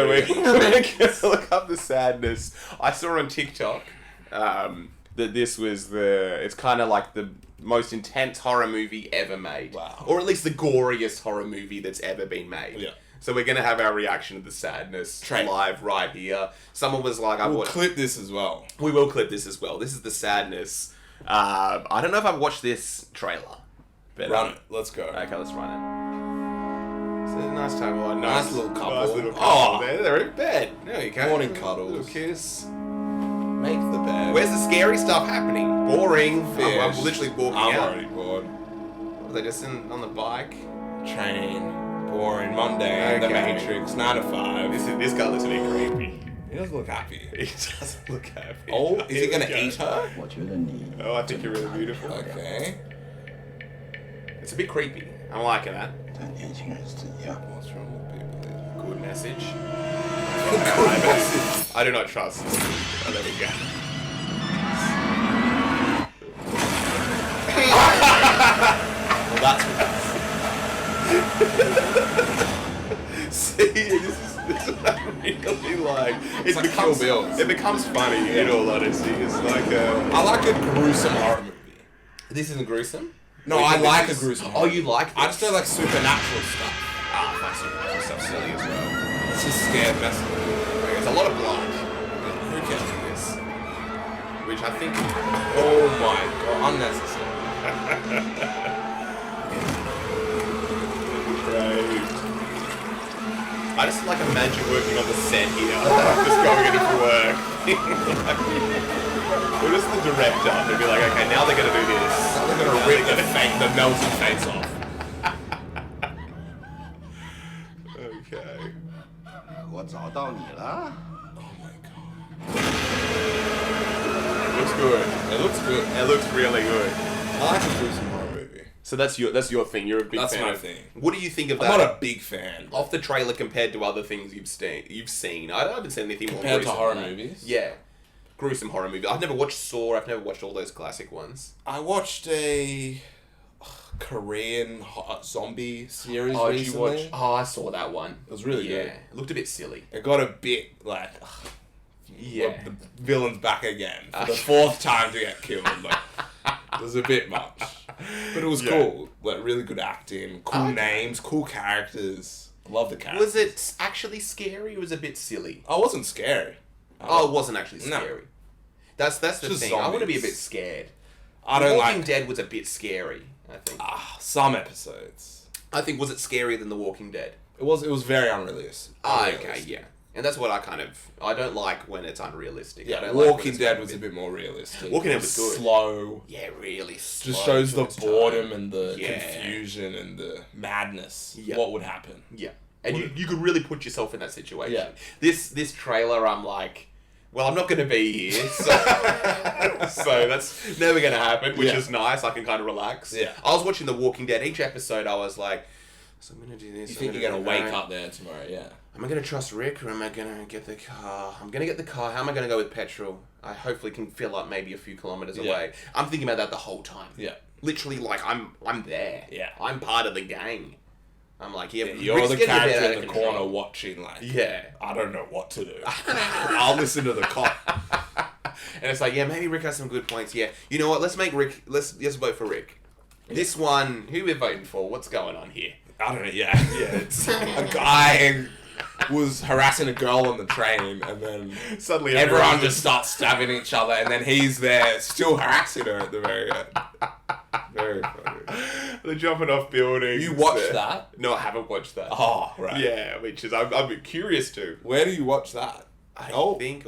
we're going to look up the sadness. I saw on TikTok that this was it's kind of like the most intense horror movie ever made. Wow. Or at least the goriest horror movie that's ever been made. Yeah. So we're going to have our reaction to the sadness live right here. Someone was like... We'll clip this as well. We will clip this as well. This is the sadness. I don't know if I've watched this trailer. But, Run it. Let's go. Okay, let's run it. It's a nice time. Oh, Nice little couple. Nice little couple. Oh. They're in bed. There you go. Morning cuddles. Little kiss. Make the bed. Where's the scary stuff happening? Boring. I'm literally walking out. I'm already bored. Were they just on the bike? Train. Boring. Mundane. Okay. The Matrix. 9 to 5. This guy looks a bit creepy. He doesn't look happy. He doesn't look happy. Oh, is he going to eat her? Oh, I think you're really beautiful. Okay. It's a bit creepy. I'm liking that. What's wrong with people? Good message. Good message. I do not trust. Oh, there we go. Well, that's what See, this is what I really like. It's like Kill Bill. It becomes funny, in all honesty. It's like I like a gruesome horror movie. This isn't gruesome? No, I like a gruesome horror. Oh, you like this? I just don't like supernatural stuff. Ah, my supernatural stuff's silly as well. It's just scared mess. There's a lot of blood. Who cares? In this. Which I think... Oh my god, unnecessary. Great. I just like imagine working on the set here. Just going in for work. We're just the director. They'd be like, okay, now they're going to do this. Now they're going to rip the melted face off. Okay. 我找到你了。 Oh my god. Looks good. It looks good. It looks really good. I like a gruesome horror movie. So that's your thing. You're a big That's fan. my of. thing. What do you think of I'm that? not a big fan. Off the trailer compared to other things you've seen. I haven't seen anything more Compared to gruesome horror than that. movies? Yeah. Gruesome horror movies. I've never watched Saw. I've never watched all those classic ones. I watched a Korean zombie series Oh, did you recently. watch? Oh, I saw that one. It was really good. It looked a bit silly. It got a bit like, Yeah. the villain's back again for the fourth time to get killed. Like, it was a bit much, but it was cool. Like really good acting, cool names, cool characters. I love the characters. Was it actually scary or was it a bit silly? I wasn't scary. Oh, it wasn't actually No. scary. That's the Just thing. I want to be a zombies. bit scared. I don't Walking like Dead was a bit scary, I think. some episodes. I think, was it scarier than The Walking Dead? It was very unrealistic. Okay, yeah. And that's what I don't like when it's unrealistic. I Yeah, don't like when Walking it's Dead was a bit more realistic. Walking Dead It was good. slow. Yeah, really slow. Just shows the took its boredom time. and the Yeah. confusion and the madness. Yeah. What would happen? Yeah. And you could really put yourself in that situation. Yeah. This trailer, I'm like, well, I'm not going to be here, so, so that's never going to happen, which is nice. I can kind of relax. Yeah. I was watching The Walking Dead. Each episode, I was like, so I'm going to do this. You think you're going to wake up there tomorrow, yeah. Am I going to trust Rick or am I going to get the car? I'm going to get the car. How am I going to go with petrol? I hopefully can fill up maybe a few kilometers away. I'm thinking about that the whole time. Yeah. Literally, like, I'm there. Yeah. I'm part of the gang. I'm like, yeah, You're Rick's the getting a bit character out in of the control. corner watching, like, Yeah. I don't know what to do. I'll listen to the cop. And it's like, yeah, maybe Rick has some good points. Yeah, you know what? Let's vote for Rick. This one, who we're voting for? What's going on here? I don't know, yeah. It's A guy was harassing a girl on the train, and then suddenly everyone just starts stabbing each other, and then he's there still harassing her at the very end. Very funny. They're jumping off buildings. You watched that? No, I haven't watched that. Oh, right. Yeah, which is I'm curious to. Where do you watch that? I think.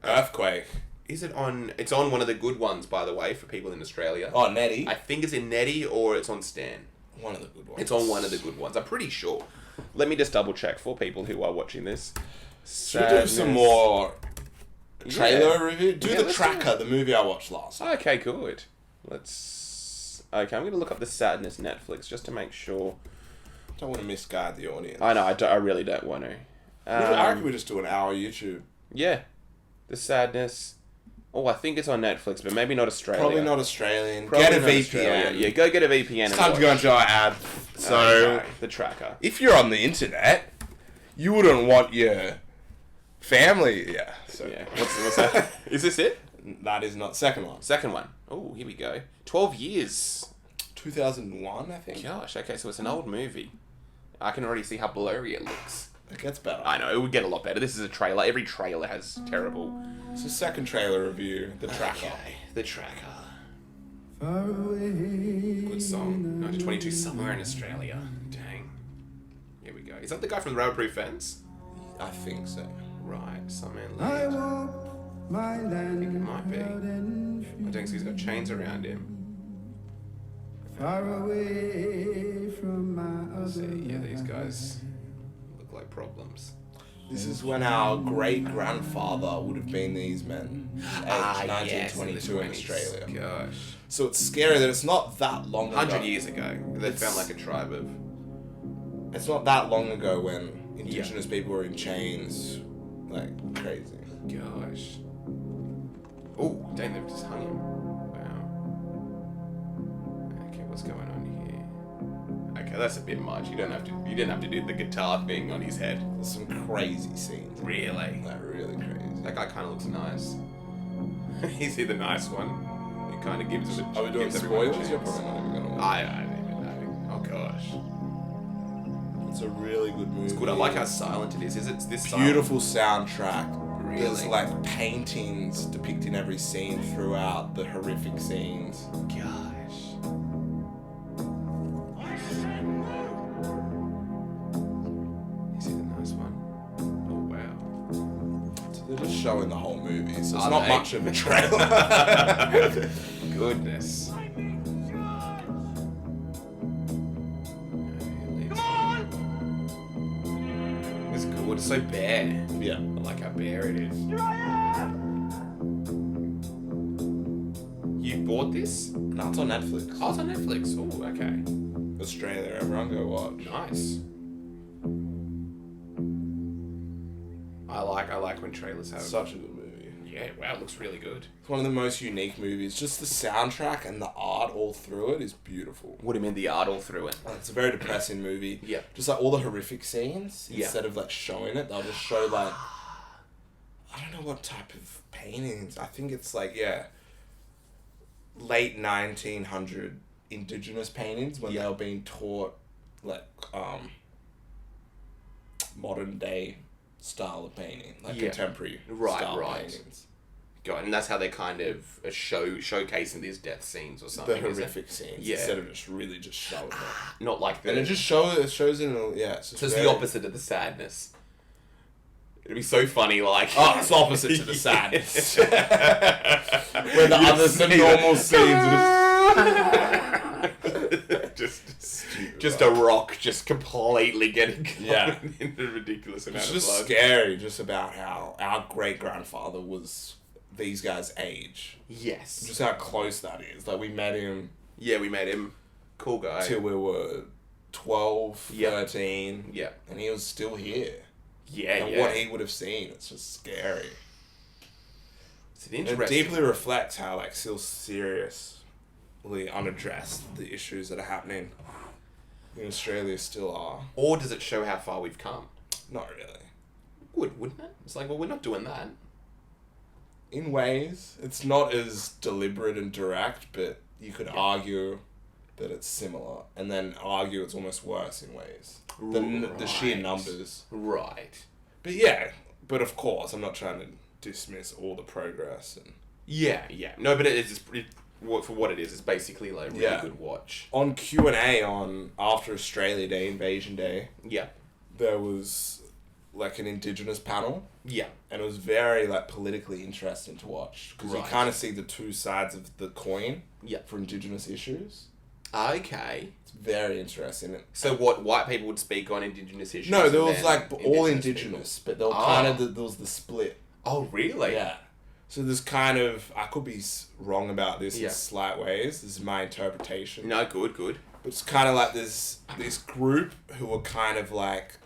Earthquake. Is it on? It's on one of the good ones, by the way, for people in Australia. Oh, Nettie. I think it's in Netty or it's on Stan. One of the good ones. It's on one of the good ones. I'm pretty sure. Let me just double check for people who are watching this. Should we do some more trailer review? Do Yeah, the let's Tracker, the movie I watched last night. Okay, good. Okay, I'm going to look up the Sadness Netflix just to make sure. Don't want to misguide the audience. I know, I really don't want to. I reckon we just do an hour YouTube. Yeah. The Sadness. Oh, I think it's on Netflix, but maybe not Australia. Probably not Australian. Probably get a not VPN. Australia. Yeah, go get a VPN. It's time to go into our ad. So, the Tracker. if you're on the internet, you wouldn't want your family. Yeah. So Yeah. What's that? Is this it? that is not second one. Second one. Oh, here we go. 12 years. 2001, I think. Gosh, okay, so it's an old movie. I can already see how blurry it looks. It gets better. I know, it would get a lot better. This is a trailer. Every trailer has terrible... It's the second trailer review, the tracker. Okay, the tracker. Far away. Good song. 1922, somewhere in Australia. Dang. Here we go. Is that the guy from the Railroad Proof Fence? I think so. Right, some man I lead. walk my land. I think it might be. proud and free. I think he's got chains around him. Far away from my other. See, yeah, these guys look like problems. This is when our great-grandfather would have been these men. Age 1922 in Australia. Gosh. So it's scary that it's not that long ago. 100 years ago. They It's- found like a tribe of... It's not that long ago when Indigenous people were in chains. Like, crazy. Gosh. Oh, dang, they've just hung him. Wow. Okay, what's going on here? Okay, that's a bit much. You didn't have to do the guitar thing on his head. There's some crazy scenes. Really? Like, really crazy. That guy kind of looks nice. Is he the nice one? It kind of gives it. Are we doing gives everyone a spoilers? You're chance. probably not even gonna watch. I don't even know. Oh gosh. It's a really good movie. It's good. I like how silent it is. Is it this silent? Beautiful soundtrack. Really? There's like paintings depicting every scene throughout the horrific scenes. Gosh. Is he the nice one? Oh wow. So they're just showing the whole movie, so it's Are not they? much of a trailer. Goodness. It's cool. It's so bare. Yeah. I like how bare it is. You bought this? No, it's on Netflix. Oh, it's on Netflix. Oh, okay. Australia, everyone go watch. Nice. I like when trailers have. Such a good movie. Yeah, wow, it looks really good. It's one of the most unique movies. Just the soundtrack and the art all through it is beautiful. What do you mean the art all through it? It's a very depressing movie. Yeah. Just like all the horrific scenes, Yeah. instead of like showing it, they'll just show like, I don't know what type of paintings. I think it's like, yeah, late 1900 Indigenous paintings when they were being taught like modern day style of painting, like contemporary style paintings. God, and that's how they kind of showcasing these death scenes or something. The horrific scenes, instead of just really just showing it. Not like the... And it just shows in a, yeah. It's just So it's very- the opposite of the sadness. It'd be so funny, like... Oh, it's opposite to the sadness. Where the normal scenes just a rock just completely getting Yeah. in a ridiculous amount It's of just blood. scary, just about how our great-grandfather was these guys' age. Yes. Just how close that is. Like, we met him Yeah, we met him. Cool guy. till we were 12, Yep. 13. Yeah. And he was still here. Yeah, And yeah. what he would have seen, it's just scary. It's an And it interesting... deeply reflects how, like, still seriously unaddressed the issues that are happening in Australia still are. Or does it show how far we've come? Not really. Would, wouldn't it? It's like, well, we're not doing that. In ways, it's not as deliberate and direct, but you could argue that it's similar, and then argue it's almost worse in ways. The sheer Right. numbers. Right. But yeah, but of course, I'm not trying to dismiss all the progress. And Yeah, yeah. No, but for what it is, it's basically like a really good watch. on Q&A on after Australia Day, Invasion Day, Yeah. there was like an Indigenous panel. Yeah. And it was very like politically interesting to watch because you Right. kind of see the two sides of the coin Yeah. for Indigenous issues. Okay. It's very interesting. So what, white people would speak on Indigenous issues? No, there and was then like all people? Indigenous, but there were kind of there was the split. Oh, really? Yeah. So there's kind of, I could be wrong about this Yeah. in slight ways. This is my interpretation. No, good. But it's kind of like this group who are kind of like,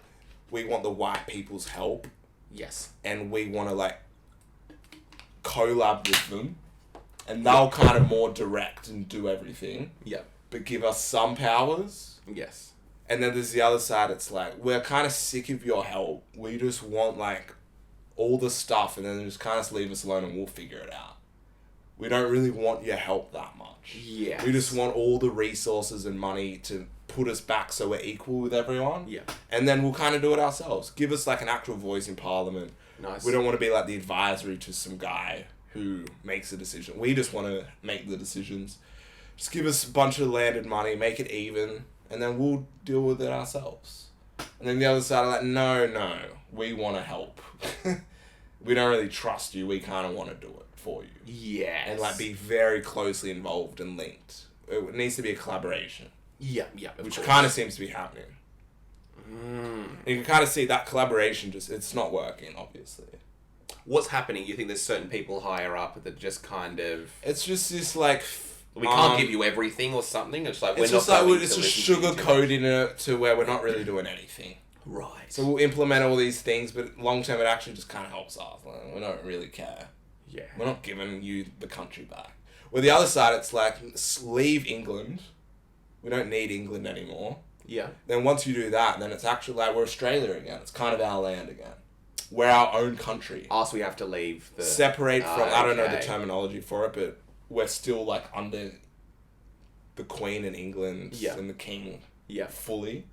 we want the white people's help Yes. and we want to like collab with them, and they'll kind of more direct and do everything, Yeah. but give us some powers. Yes. And then there's the other side, it's like, we're kind of sick of your help. We just want, like, all the stuff, and then just kind of leave us alone and we'll figure it out. We don't really want your help that much. Yes. We just want all the resources and money to put us back so we're equal with everyone. Yeah. And then we'll kind of do it ourselves. Give us, like, an actual voice in Parliament. Nice. We don't want to be, like, the advisory to some guy who makes a decision. We just want to make the decisions. Just give us a bunch of land and money, make it even, and then we'll deal with it ourselves. And then the other side are like, no, we want to help. We don't really trust you, we kind of want to do it for you. Yes. And, like, be very closely involved and linked. It needs to be a collaboration. Yeah. Which kind of seems to be happening. And you can kind of see that collaboration it's not working, obviously. What's happening? You think there's certain people higher up that just kind of... It's just this, like... We can't give you everything or something. It's like it's just sugarcoating it to where we're not really doing anything. Right. So we'll implement all these things, but long term it actually just kind of helps us. Like, we don't really care. Yeah. We're not giving you the country back. Well, the other side, it's like, leave England. We don't need England anymore. Yeah. Then once you do that, then it's actually like we're Australia again. It's kind of our land again. We're our own country. So we have to leave the... Separate from, I don't know the okay. terminology for it, but we're still like under the Queen in England and the King fully.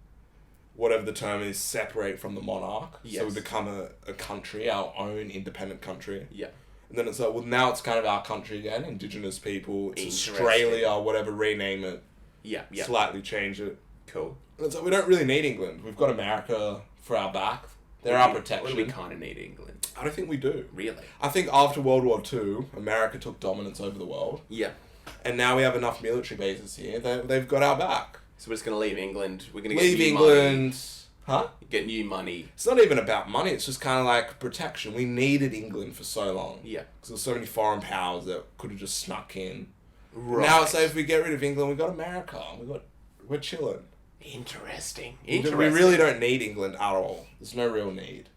Whatever the term is, separate from the monarch. Yes. So we become a country, our own independent country. Yeah. And then it's like, well, now it's kind of our country again, Indigenous people, it's Interesting. Australia, whatever, rename it. Yeah. Slightly change it. Cool. And it's like, we don't really need England. We've got America for our back. They're our protection. We kind of need England. I don't think we do. Really? I think after World War II, America took dominance over the world. Yeah. And now we have enough military bases here. They've got our back. So we're just going to leave England. We're going to leave get new England. Money. Huh? Get new money. It's not even about money. It's just kind of like protection. We needed England for so long. Yeah. Because there's so many foreign powers that could have just snuck in. Right. Now it's like, if we get rid of England, we've got America. We're chilling. Interesting. We really don't need England at all. There's no real need.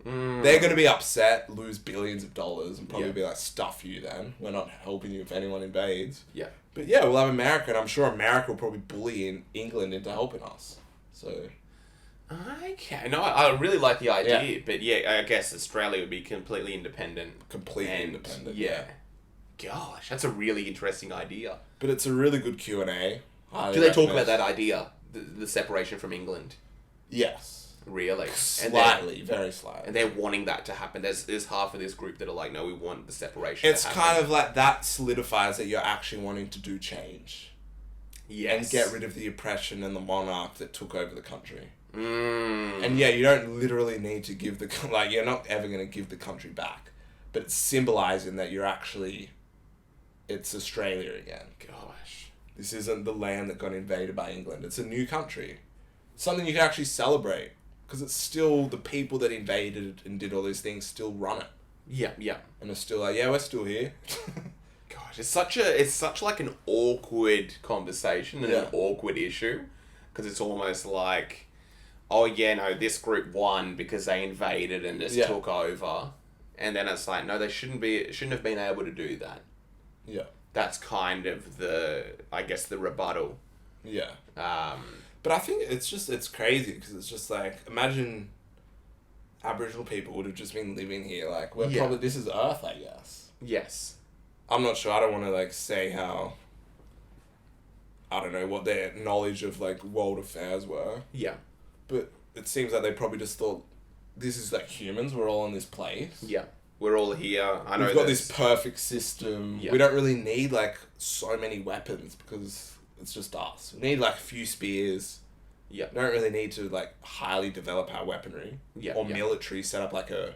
They're going to be upset, lose billions of dollars, and probably be like, stuff you then. We're not helping you if anyone invades. Yeah. But yeah, we'll have America, and I'm sure America will probably bully England into helping us. So... Okay. No, I really like the idea, but I guess Australia would be completely independent. Independent. Yeah. Gosh, that's a really interesting idea. But it's a really good Q&A. Do they talk about that idea, the separation from England? Yes. Really? Slightly, very slightly. And they're wanting that to happen. There's half of this group that are like, no, we want the separation It's to happen. kind of like that solidifies that you're actually wanting to do change. Yes. And get rid of the oppression and the monarch that took over the country. Mm. And yeah, you don't literally need to give you're not ever going to give the country back. But it's symbolizing that you're actually, it's Australia again. Gosh. This isn't the land that got invaded by England. It's a new country. Something you can actually celebrate. Because it's still the people that invaded and did all these things still run it. Yeah. And it's still like, yeah, we're still here. Gosh, it's such like an awkward conversation and an awkward issue. Because it's almost like, oh yeah, no, this group won because they invaded and just took over. And then it's like, no, they shouldn't have been able to do that. Yeah. That's kind of the rebuttal. Yeah. But I think it's crazy because it's just like, imagine Aboriginal people would have just been living here. Like, this is Earth, I guess. Yes. I'm not sure. I don't want to, like, say how, I don't know, what their knowledge of, like, world affairs were. Yeah. But it seems like they probably just thought, this is, like, humans. We're all in this place. Yeah. We're all here. I know we've got this perfect system. Yeah. We don't really need, like, so many weapons because... it's just us. We need, like, a few spears. Yeah. We don't really need to, like, highly develop our weaponry. Yeah. Or military, set up, like, a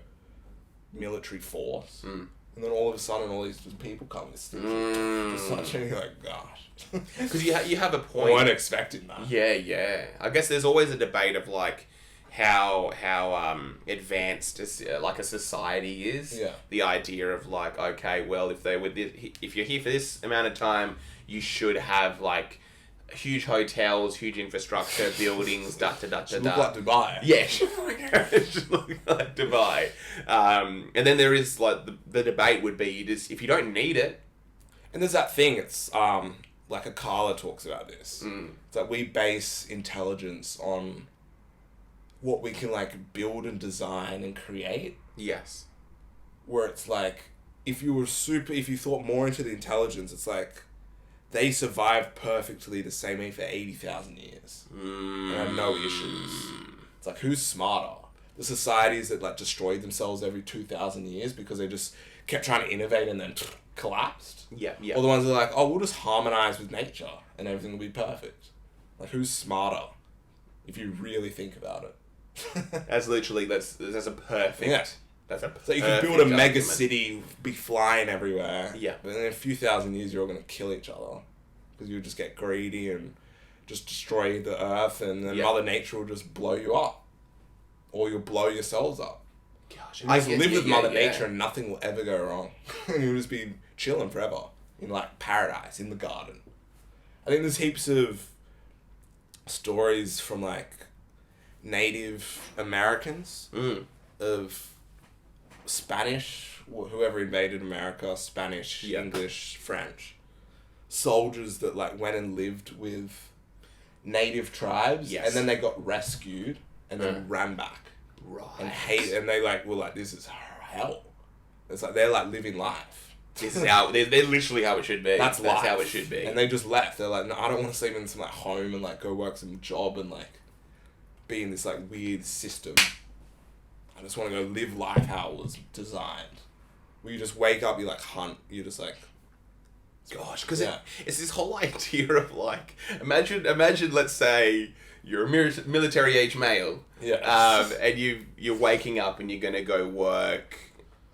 military force. Mm. And then all of a sudden, all these people come with sticks. Just watching, like, gosh. Because you have a point. I weren't expecting that. Yeah. I guess there's always a debate of, like, how advanced like a society is. Yeah. The idea of, like, okay, well, if you're here for this amount of time, you should have, like, huge hotels, huge infrastructure, buildings, Should look like Dubai. Yeah, it should look like Dubai. And then there is, like, the debate would be, if you don't need it... And there's that thing, it's, like Akala talks about this. It's like we base intelligence on what we can like build and design and create. Yes. Where it's like, if you thought more into the intelligence, it's like they survived perfectly the same way for 80,000 years. And had no issues. It's like, who's smarter? The societies that like destroyed themselves every 2,000 years because they just kept trying to innovate and then collapsed. Yeah, yeah. Or the ones that are like, oh, we'll just harmonize with nature and everything will be perfect. Like, who's smarter? If you really think about it. That's literally, that's a perfect... Yeah. That's a So you can build a mega city, be flying everywhere. Yeah. But in a few thousand years, you're all going to kill each other. Because you'll just get greedy and just destroy the earth, and then Mother Nature will just blow you up. Or you'll blow yourselves up. Gosh, You just live with Mother Nature and nothing will ever go wrong. And you'll just be chilling forever. In like paradise, in the garden. I think there's heaps of stories from like Native Americans of Spanish, whoever invaded America, Spanish, English, French, soldiers that like went and lived with native tribes, and then they got rescued and then ran back, and they like were like, this is hell. It's like they're like living life. This is how they're literally how it should be. That's how it should be. And they just left. They're like, no, I don't want to sleep in some like home and like go work some job and like be in this like weird system. I just want to go live life how it was designed. Where you just wake up, you like hunt, you just like... Gosh, because it's this whole idea of like, imagine, let's say, you're a military age male. Yeah. And you're waking up and you're going to go work,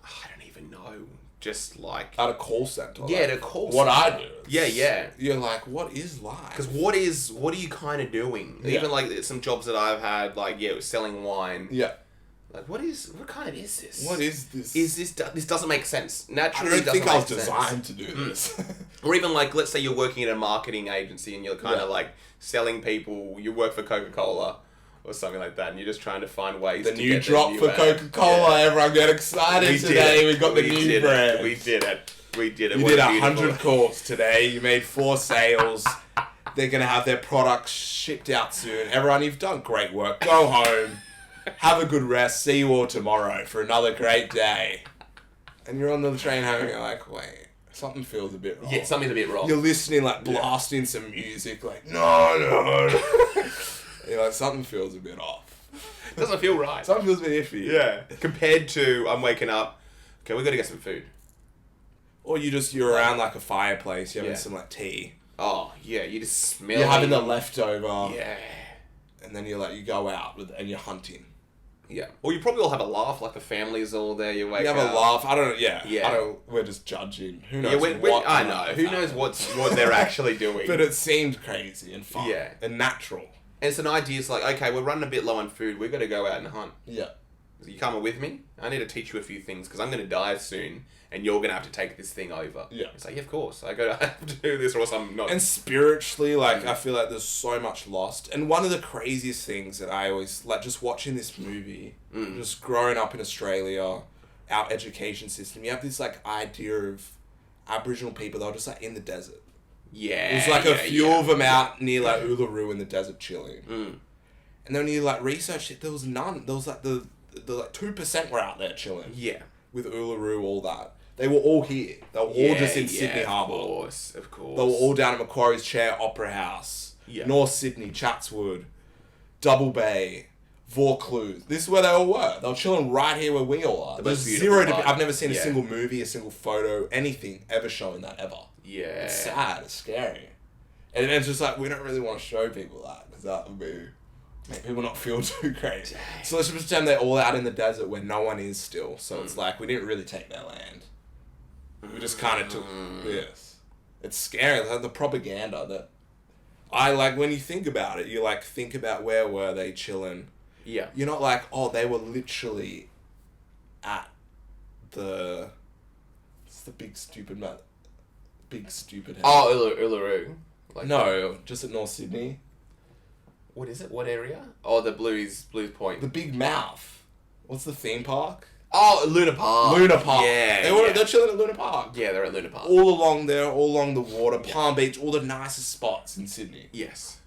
I don't even know, just like... At a call center. Yeah, at a call center. What I do. Yeah. You're like, what is life? Because what are you kind of doing? Yeah. Even like some jobs that I've had, like, it was selling wine. Yeah. Like, what kind of is this? What is this? This doesn't make sense. Naturally, I don't think I was sense. designed to do this. Or even like, let's say you're working at a marketing agency and you're kind of like selling people, you work for Coca-Cola or something like that, and you're just trying to find ways the to new get drop for Coca-Cola. Everyone get excited today. We got the new brand. We did it. You did 100 calls today. You made 4 sales. They're going to have their products shipped out soon. Everyone, you've done great work. Go home. Have a good rest. See you all tomorrow for another great day. And you're on the train home and you're like, wait, something feels a bit wrong. Yeah, something's a bit wrong. You're listening, like, blasting some music, like, no. You're like, something feels a bit off. Doesn't feel right. Something feels a bit iffy. Yeah. Compared to, I'm waking up, okay, we got to get some food. Or you're around, like, a fireplace, you're having some, like, tea. Oh, yeah, you just smell You're having the leftover. Yeah. And then you go out and you're hunting. Yeah. Or you probably all have a laugh, like the family's all there, you wake up. You have a laugh. I don't know, we're just judging. Who knows I know. Who knows what they're actually doing. But it seemed crazy and fun. Yeah. And natural. And it's an idea, it's like, okay, we're running a bit low on food, we've got to go out and hunt. Yeah. You coming with me? I need to teach you a few things, because I'm going to die soon, and you're going to have to take this thing over. Yeah. It's like, yeah, of course, I have to do this, or else I'm not... And spiritually, like, I feel like there's so much lost. And one of the craziest things that I always, like, just watching this movie, just growing up in Australia, our education system, you have this, like, idea of Aboriginal people, they're just, like, in the desert. Yeah. There's, like, a few of them out near, like, Uluru in the desert chilling. And then when you, like, research it, there was none. There was, like, the like 2% were out there chilling. Yeah. With Uluru, all that. They were all here. They were all just in Sydney Harbour. Of course. They were all down at Macquarie's Chair Opera House, North Sydney, Chatswood, Double Bay, Vaucluse. This is where they all were. They were chilling right here where we all are. There's zero. I've never seen a single movie, a single photo, anything ever showing that ever. Yeah. It's sad. It's scary. And it's just like, we don't really want to show people that because that would make people not feel too great. So let's just pretend they're all out in the desert where no one is still. So it's like, we didn't really take their land. We just kind of took this. It's scary. Like the propaganda that I like when you think about it. You like think about where were they chilling. Yeah. You're not like, oh, they were literally at the. It's the big stupid house. Oh, Uluru. Like no, just at North Sydney. What is it? What area? Oh, the Blues Point. The Big Mouth. What's the theme park? Oh, Luna Park. Luna Park. Yeah, They're chilling at Luna Park. Yeah, they're at Luna Park. All along there, all along the water, Palm Beach, all the nicest spots in Sydney. Yes.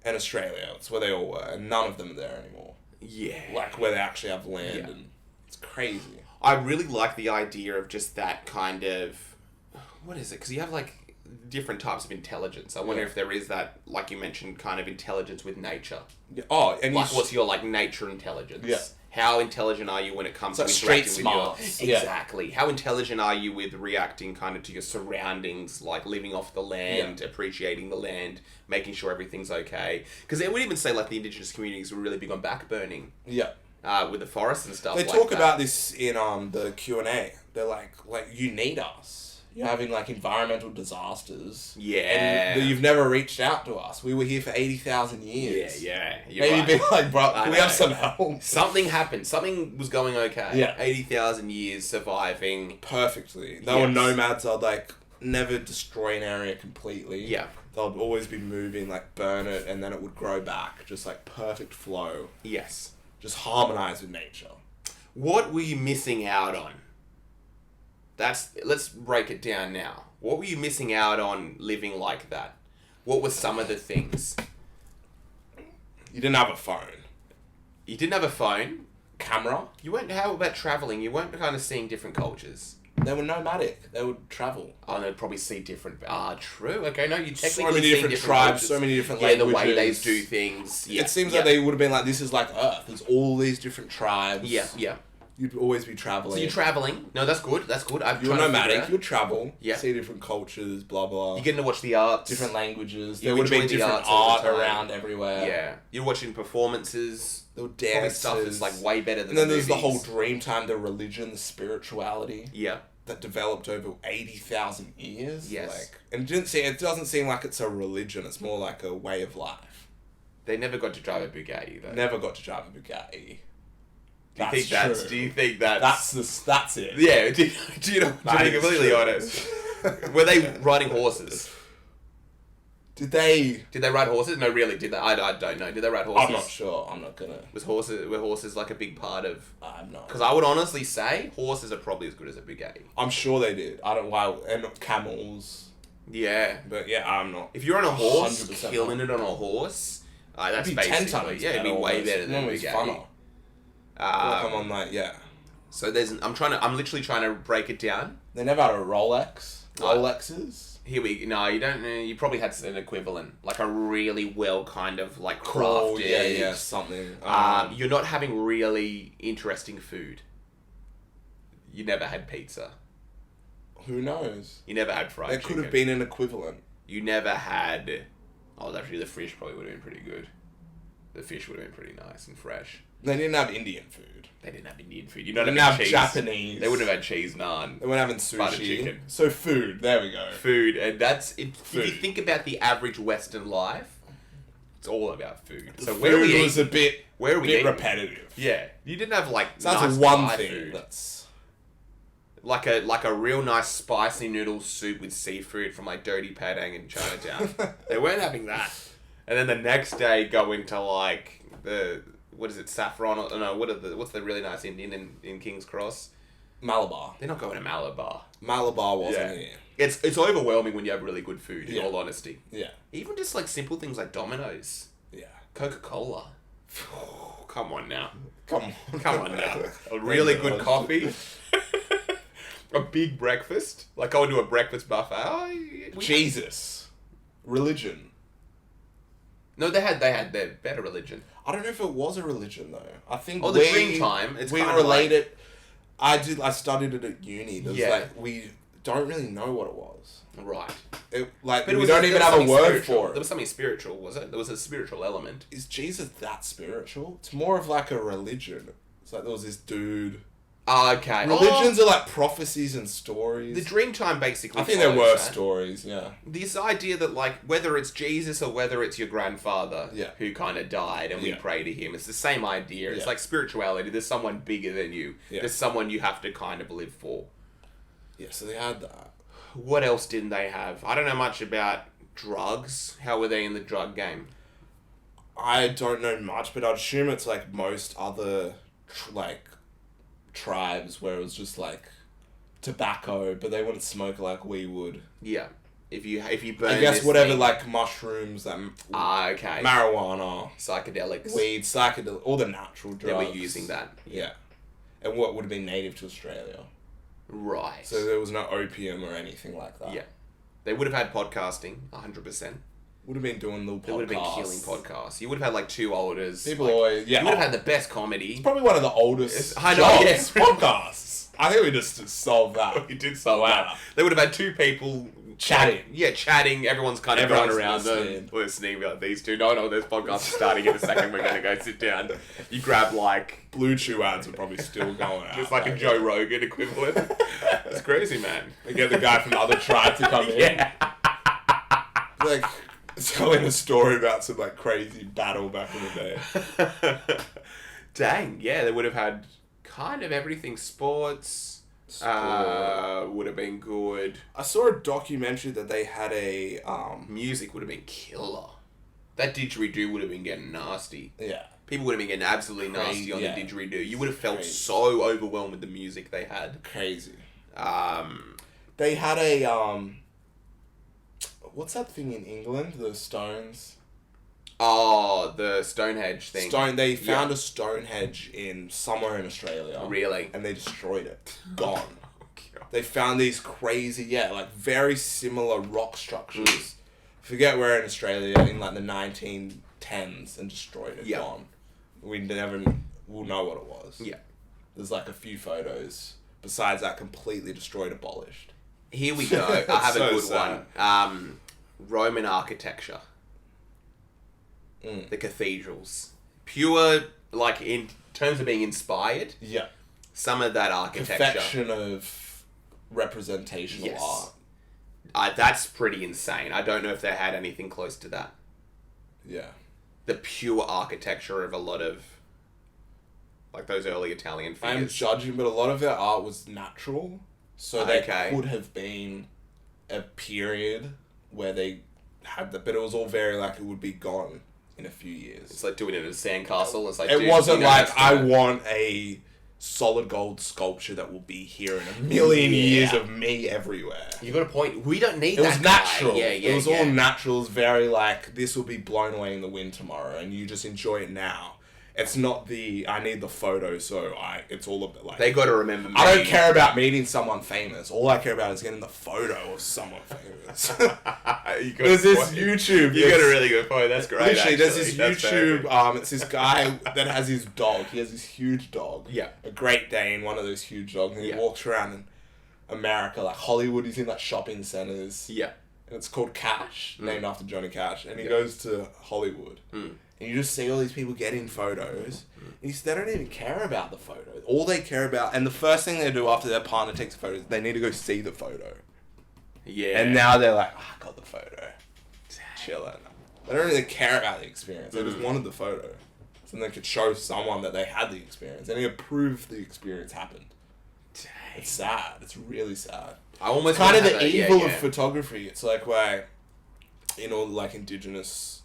And Australia. That's where they all were. And none of them are there anymore. Yeah. Like, where they actually have land. And it's crazy. I really like the idea of just that kind of... What is it? Because you have, like, different types of intelligence. I wonder if there is that, like you mentioned, kind of intelligence with nature. Yeah. Oh, and like, what's your, like, nature intelligence? Yeah. How intelligent are you when it comes it's to like interacting street with smarts. your... Exactly. How intelligent are you with reacting kind of to your surroundings, like living off the land, appreciating the land, making sure everything's okay? Because they would even say, like, the Indigenous communities were really big on backburning. Yeah. With the forests and stuff They like talk that. about this in the Q&A. They're like, you need us. You're having, like, environmental disasters. Yeah. And you've never reached out to us. We were here for 80,000 years. Yeah. Maybe right. be like, bro, can we know. have some help? Something happened. Something was going okay. Yeah. 80,000 years surviving. Perfectly. They were nomads. They'd, like, never destroy an area completely. Yeah. They'd always be moving, like, burn it, and then it would grow back. Just, like, perfect flow. Yes. Just harmonise with nature. What were you missing out on? Let's break it down now. What were you missing out on living like that? What were some of the things? You didn't have a phone. You didn't have a phone. Camera. You weren't. How about traveling? You weren't kind of seeing different cultures. They were nomadic. They would travel. Oh, they'd probably see different... true. Okay, no, you technically So many see different tribes, cultures. so many different Yeah, languages. the way they do things. Yeah. It seems like they would have been like, this is like Earth. There's all these different tribes. Yeah. You'd always be traveling. So you're traveling. No, that's good. You're nomadic. You'd travel. Yeah. See different cultures, blah, blah. You're getting to watch the arts. Different languages. You There would have been enjoy the different arts all art the time. around everywhere. Yeah. You're watching performances. There were Probably dances. stuff that's like way better than And then the there's the whole movies. dream time, the religion, the spirituality. Yeah. That developed over 80,000 years. Yes. And it doesn't seem like it's a religion. It's more like a way of life. They never got to drive a Bugatti though. Never got to drive a Bugatti. Do you think that's... That's it. Yeah, do you know, to be completely honest. Were they riding horses? Did they ride horses? No, really, did they? I don't know. Did they ride horses? I'm not sure. I'm not gonna. Were horses like a big part of... I'm not. Because I would honestly say horses are probably as good as a Bugatti. I'm sure they did. I don't why and camels. Yeah. But yeah, I'm not. If you're on a horse, 100% killing it on a horse, that's It'd be 10 basically... times it'd be way almost. better than a Almost Bugatti. funner. Like I'm on like, yeah. So I'm literally trying to break it down. They never had a Rolex. What? Rolexes. No, you don't. You probably had an equivalent, like a really well kind of like Cool, crafted. yeah, something. You're not having really interesting food. You never had pizza. Who knows? You never had fried There chicken. could have been an equivalent. You never had... Oh, actually, the fish probably would have been pretty good. The fish would have been pretty nice and fresh. They didn't have Indian food. They didn't have Indian food. You They don't didn't have have cheese. Japanese. They wouldn't have had cheese naan. They weren't having Butter sushi. chicken. So food. There we go. Food, and that's... If you Food. think about the average Western life, it's all about food. So Food where are we was a bit, Where are we eating? repetitive. Yeah. You didn't have, like, So that's nice one Thai thing. food. That's Like a real nice spicy noodle soup with seafood from like Dirty Padang in Chinatown. They weren't having that. And then the next day go into like what is it, saffron? Or, no, what's the really nice Indian in King's Cross? Malabar. They're not going to Malabar. Malabar wasn't Yeah. here. It's overwhelming when you have really good food, in Yeah. all honesty. Yeah. Even just like simple things like Domino's, Yeah. Coca-Cola. Come on now. Come on. Come on now. A really good coffee. A big breakfast. Like going to a breakfast buffet. Oh, Jesus. Religion. No, they had their better religion. I don't know if it was a religion though. I think Oh, the dream time. It's we kind of related. I studied it at uni. There's Yeah. like we don't really know what it was. Right. Like But it we was don't there even was have a something word spiritual. for There it. was something spiritual, was it? There was a spiritual element. Is Jesus that spiritual? It's more of like a religion. It's like there was this dude. Okay. Religions are like prophecies and stories. The dream time basically. I think there follows were that. stories. Yeah. This idea that like whether it's Jesus or whether it's your grandfather Yeah. who kind of died and we Yeah. pray to him, it's the same idea. It's Yeah. like spirituality. There's someone bigger than you. Yeah. There's someone you have to kind of live for. Yeah. So they had that. What else didn't they have? I don't know much about drugs. How were they in the drug game? I don't know much, but I'd assume it's like most other like tribes where it was just like tobacco, but they wouldn't smoke like we would. Yeah. If you burn I guess this whatever thing- like mushrooms, okay. marijuana, Psychedelics. weed, psychedelic, all the natural drugs. They were using that. Yeah. And what would have been native to Australia. Right. So there was no opium or anything like that. Yeah. They would have had podcasting, 100%. Would have been doing little podcasts. They would have been killing podcasts. You would have had like two olders. People always, yeah. You would have had the best comedy. It's probably one of the oldest I know, jobs, yes. podcasts. I think we just solved that. You did solve Wow. that. They would have had two people Chatting. Yeah, chatting. Everyone's kind of Everyone's going around them, listening. Be like, these two, no, there's podcasts starting in a second. We're going to go sit down. You grab like... Blue Chew ads are probably still going out. It's like a Joe Rogan equivalent. That's crazy, man. They get the guy from the other tribe to come in. Yeah. Like, telling a story about some like crazy battle back in the day. Dang, yeah, they would have had kind of everything. Sports would have been good. I saw a documentary that they had a Music would have been killer. That didgeridoo would have been getting nasty. yeah. People would have been getting absolutely nasty Crazy, on yeah. the didgeridoo. You would have felt Crazy. so overwhelmed with the music they had. Crazy. Um, They had a what's that thing in England? The Stones. the Stonehenge thing. They found a Stonehenge in somewhere in Australia. Really? And they destroyed it. Gone. God. They found these crazy, like very similar rock structures. Forget where in Australia in like the 1910s and destroyed it. Yeah. Gone. We never will know what it was. Yeah. There's like a few photos. Besides that, completely destroyed, abolished. Here we go. I have So a good sad. one. Roman architecture. Mm. The cathedrals. Pure, like in terms of being inspired, Yeah. some of that architecture. Perfection of representational Yes. art. That's pretty insane. I don't know if they had anything close to that. Yeah. The pure architecture of a lot of like those early Italian I'm figures. judging, but a lot of their art was natural. So Okay. there could have been a period where they had that, but it was all very like it would be gone in a few years. It's like doing it in a sandcastle. It's like, It dude, wasn't you know, like that's I gonna- want a solid gold sculpture that will be here in a million years of me everywhere. You got a point. We don't need It that was guy. natural. Yeah, It was all natural. It was very like this will be blown away in the wind tomorrow, and you just enjoy it now. It's not the I need the photo, so it's all of it like They got to remember me. I don't care about meeting someone famous. All I care about is getting the photo of someone famous. There's this YouTube. You got a really good point. That's great. Literally, there's this That's YouTube. perfect. It's this guy that has his dog. He has this huge dog. Yeah. A Great Dane, one of those huge dogs. And he Yeah. walks around in America, like Hollywood. He's in like shopping centers. Yeah. And it's called Cash, named after Johnny Cash. And he Yeah. goes to Hollywood. Mm. And you just see all these people getting photos. And they don't even care about the photo. All they care about, and the first thing they do after their partner takes a photo is they need to go see the photo. Yeah. And now they're like, I got the photo. Chilling. They don't really care about the experience. They just wanted the photo. So they could show someone that they had the experience. And it proved the experience happened. Dang. It's sad. It's really sad. I almost Kind of wanna the have that, evil yeah, of yeah. photography. It's like where, in all like Indigenous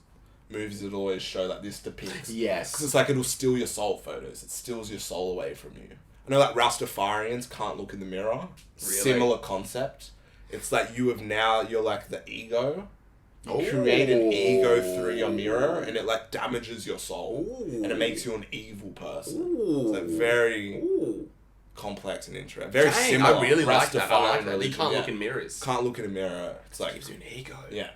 movies, it'll always show like this depicts. Yes. Because it's like it'll steal your soul photos. It steals your soul away from you. I know like Rastafarians can't look in the mirror. Really? Similar concept. It's like you're like the ego. You Ooh. create an ego through your mirror and it like damages your soul. Ooh. And it makes you an evil person. Ooh. It's like very Ooh. complex and interesting. Very Dang, similar. I really like that. I like Rastafarian that. You religion, can't yeah. look in mirrors. Can't look in a mirror. It's like Gives you an ego. yeah.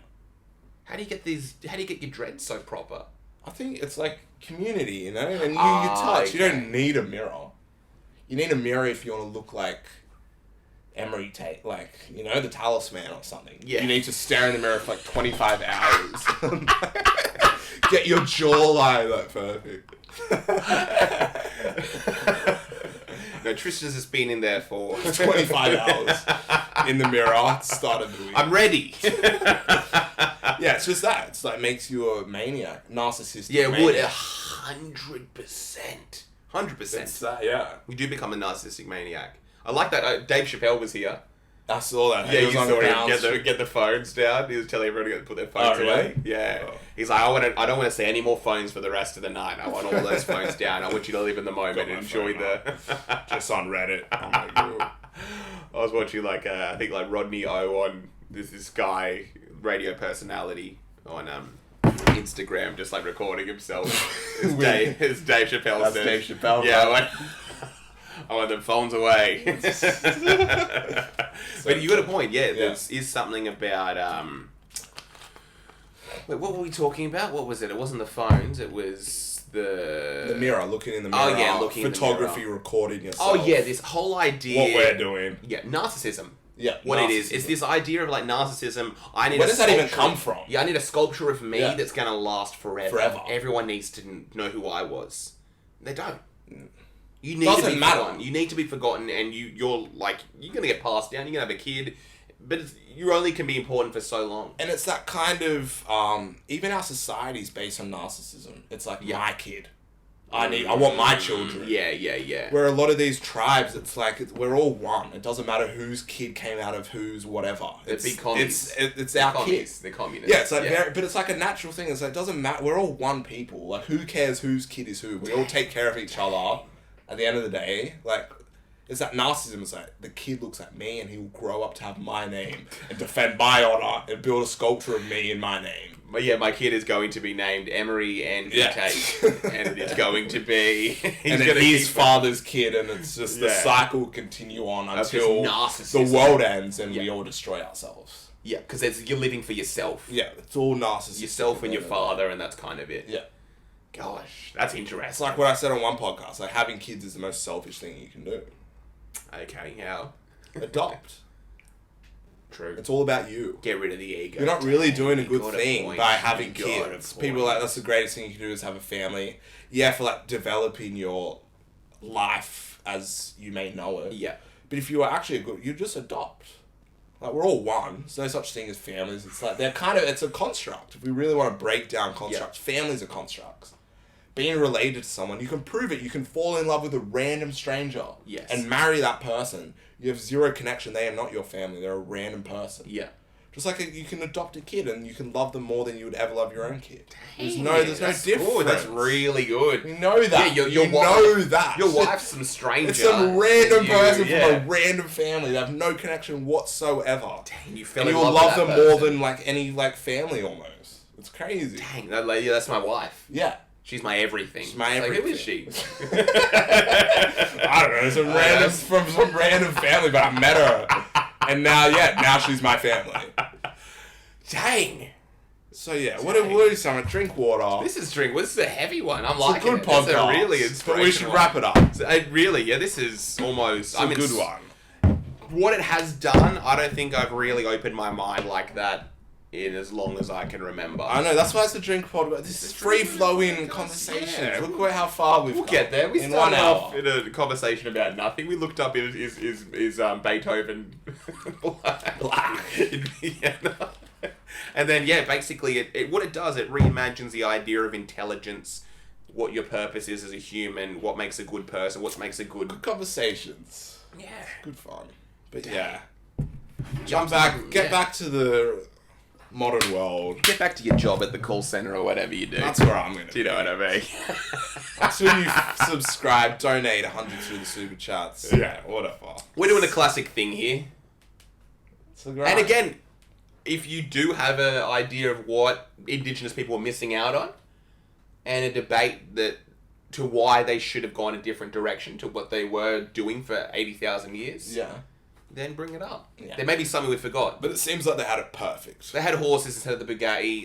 How do you get these? How do you get your dreads so proper? I think it's like community, you know, and you Ah, touch. You okay. don't need a mirror. You need a mirror if you want to look like Emery Tate, like, you know, the Talisman or something. Yeah. You need to stare in the mirror for like 25 hours. Get your jawline like perfect. No, Tristan's just been in there for 25 hours in the mirror. Started the week. I'm ready. Yeah, it's just that. It's like makes you a maniac, narcissistic. Yeah, it would maniac. 100%. 100%. It's that, yeah. You do become a narcissistic maniac. I like that. Dave Chappelle was here I saw that. Yeah, He you was on saw him ground. get the phones down. He was telling everyone to put their phones really? away. Yeah. Oh. He's like, I don't want to see any more phones for the rest of the night. I want all those phones down. I want you to live in the moment Got and my enjoy phone the... Just on Reddit. I'm like, "Ooh." I was watching I think Rodney O on this guy, radio personality on Instagram, just like recording himself. It's Dave Chappelle. That's says. Dave Chappelle. Yeah, I want the phones away. But you got a point. Yeah, there is something about wait, what were we talking about? What was it? It wasn't the phones. It was the mirror, looking in the mirror. Oh yeah, looking photography, in the mirror. recording yourself. Oh yeah, this whole idea. What we're doing. Yeah, narcissism. Yeah, what narcissism. it is. It's this idea of like narcissism. Where does that even come from? Yeah, I need a sculpture of me that's gonna last forever. Forever. Everyone needs to know who I was. They don't. You need Doesn't to be matter. forgotten. You need to be forgotten, and you're gonna get passed down. You're gonna have a kid, but you only can be important for so long. And it's that kind of even our society's based on narcissism. It's like my kid. I want my children. Yeah. Where a lot of these tribes, it's like we're all one. It doesn't matter whose kid came out of whose whatever. It's big communists. It's our kids. They're communists. Yeah, it's like but it's like a natural thing. It's like it doesn't matter. We're all one people. Like who cares whose kid is who? We all take care of each other. At the end of the day, like. It's that narcissism. It's like the kid looks at me and he will grow up to have my name and defend my honor and build a sculpture of me in my name. But yeah, my kid is going to be named Emery and Tate, and it's going to be his father's kid, and it's just the cycle will continue on until the world ends and we all destroy ourselves. Yeah, because you're living for yourself. Yeah, it's all narcissism. Yourself and your father, and that's kind of it. Yeah. Gosh, that's interesting. It's like what I said on one podcast. Like having kids is the most selfish thing you can do. Okay, how? Adopt. True. It's all about you. Get rid of the ego. You're not really doing a good thing by having kids. People are like, that's the greatest thing you can do is have a family. Yeah, for like developing your life as you may know it. Yeah. But if you are actually you just adopt. Like we're all one. There's no such thing as families. It's like it's a construct. If we really want to break down constructs, families are constructs. Being related to someone, you can prove it. You can fall in love with a random stranger and marry that person. You have zero connection. They are not your family. They're a random person. Yeah. Just like you can adopt a kid and you can love them more than you would ever love your own kid. There's no difference. Good. That's really good. You know that. Yeah, you know that. Your wife's some stranger. It's some random person from a random family. They have no connection whatsoever. Dang, you fell in love with that person. More than like any like family almost. It's crazy. Dang, that lady, that's my wife. Yeah. She's my everything. She's my everything. Who is she? I don't know. From some random family, but I met her. And now she's my family. Dang. So what is some drink water? This is a heavy one. I'm liking it. It's a good podcast. This is a really inspirational But we should wrap it up. This is almost... It's a good one. What it has done, I don't think I've really opened my mind like that in as long as I can remember. I know, that's why it's a drink podcast. This is free-flowing conversation. Yeah. Look how far we'll get there. We started off in a conversation about nothing. We looked up is Beethoven black. And then basically it what it does, it reimagines the idea of intelligence, what your purpose is as a human, what makes a good person, what makes a good conversations. Yeah. Good fun. But get back to the modern world. Get back to your job at the call center or whatever you do. That's where I'm going to do. You know what I mean? Until you subscribe, donate 100 through the super chats. Yeah, whatever. We're doing a classic thing here. And again, if you do have an idea of what Indigenous people are missing out on, and a debate to why they should have gone a different direction to what they were doing for 80,000 years. Yeah. Then bring it up. Yeah. There may be something we forgot. But it seems like they had it perfect. They had horses instead of the Bugatti.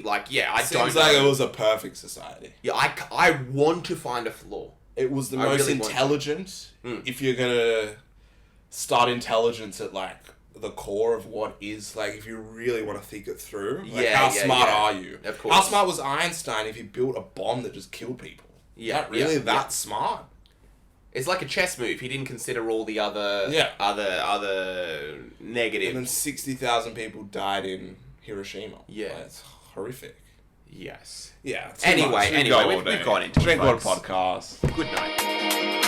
Seems like it was a perfect society. Yeah, I want to find a flaw. It was the most intelligent. If you're going to start intelligence at, the core of what is, if you really want to think it through. How smart are you? Of course. How smart was Einstein if he built a bomb that just killed people? Yeah. Not really that smart. It's like a chess move. He didn't consider all the other negative. And then 60,000 people died in Hiroshima. Yeah. It's horrific. Yes. Yeah. Anyway, we've gone into Drink Water Podcast. Good night.